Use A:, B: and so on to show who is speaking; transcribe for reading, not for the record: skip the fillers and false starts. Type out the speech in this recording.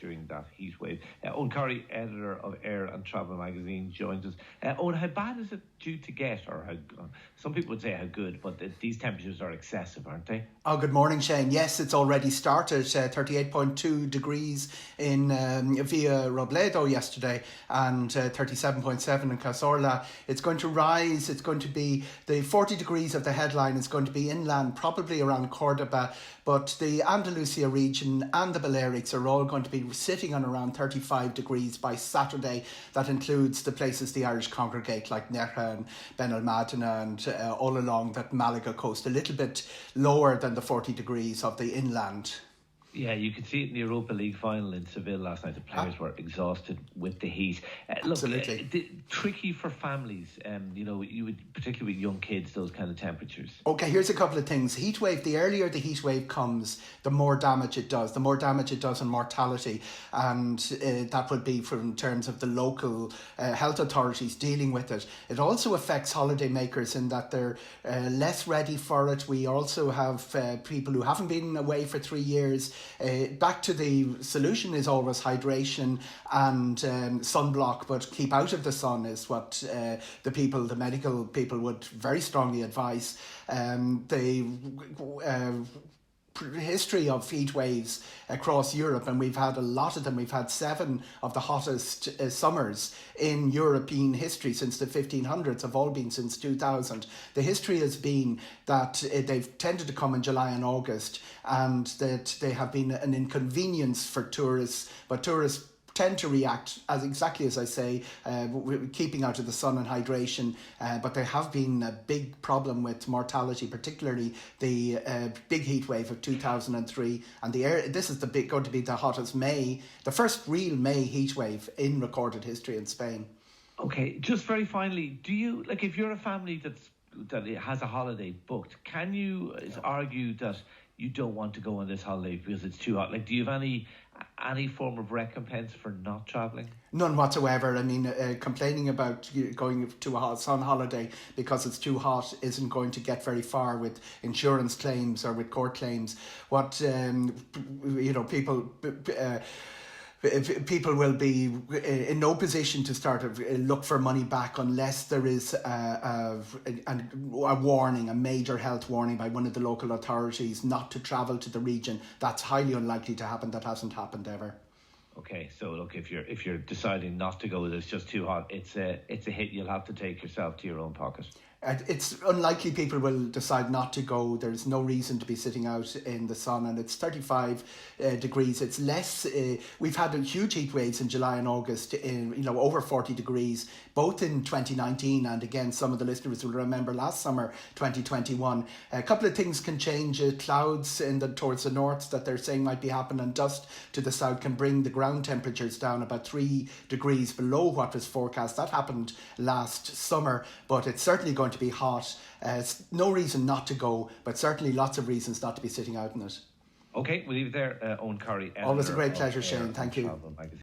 A: during that heat wave. Eoghan Corry, editor of Air and Travel magazine, joins us. Eoghan, how bad is it due to get, or some people would say how good, but these temperatures are excessive, aren't they?
B: Oh, good morning, Shane. Yes, it's already started. 38.2 degrees in Villa Robledo yesterday, and 37.7 in Cazorla. It's going to rise. It's going to be the 40 degrees of the headline is going to be inland, probably around Cordoba, but the Andalusia region and the Balearics are all going to be sitting on around 35 degrees by Saturday. That includes the places the Irish congregate, like Nerja and Benalmádena, and all along that Malaga coast, a little bit lower than the 40 degrees of the inland.
A: Yeah, you could see it in the Europa League final in Seville last night. The players were exhausted with the heat.
B: Absolutely.
A: Tricky for families, you would, particularly with young kids, those kind of temperatures.
B: Okay, here's a couple of things. Heatwave, the earlier the heatwave comes, the more damage it does. The more damage it does in mortality. And that would be in terms of the local health authorities dealing with it. It also affects holiday makers in that they're less ready for it. We also have people who haven't been away for 3 years. Back to the solution is always hydration and sunblock, but keep out of the sun is what the medical people would very strongly advise. The history of heat waves across Europe, and we've had a lot of them. We've had 7 of the hottest summers in European history since the 1500s, have all been since 2000. The history has been that they've tended to come in July and August, and that they have been an inconvenience for tourists, but tourists tend to react exactly as I say, keeping out of the sun and hydration, but there have been a big problem with mortality, particularly the big heat wave of 2003, and this is going to be the hottest May, the first real May heat wave in recorded history in Spain.
A: Okay, just very finally, do you, if you're a family that has a holiday booked, can you argue that you don't want to go on this holiday because it's too hot? Do you have any form of recompense for not travelling?
B: None whatsoever. I mean, complaining about going to a sun holiday because it's too hot isn't going to get very far with insurance claims or with court claims. What people will be in no position to start look for money back unless there is a warning, a major health warning by one of the local authorities not to travel to the region. That's highly unlikely to happen. That hasn't happened ever.
A: Okay, so look, if you're deciding not to go, it's just too hot. It's a hit you'll have to take yourself to your own pocket.
B: It's unlikely people will decide not to go. There's no reason to be sitting out in the sun, and it's 35 degrees. It's less. We've had huge heat waves in July and August, over 40 degrees, both in 2019 and again, some of the listeners will remember last summer, 2021. A couple of things can change. Clouds towards the north that they're saying might be happening, dust to the south can bring the ground temperatures down about 3 degrees below what was forecast. That happened last summer, but it's certainly going to be hot. No reason not to go, but certainly lots of reasons not to be sitting out in it.
A: Okay, we'll leave it there. Eoghan Corry.
B: Always a great pleasure, Shane. Thank you.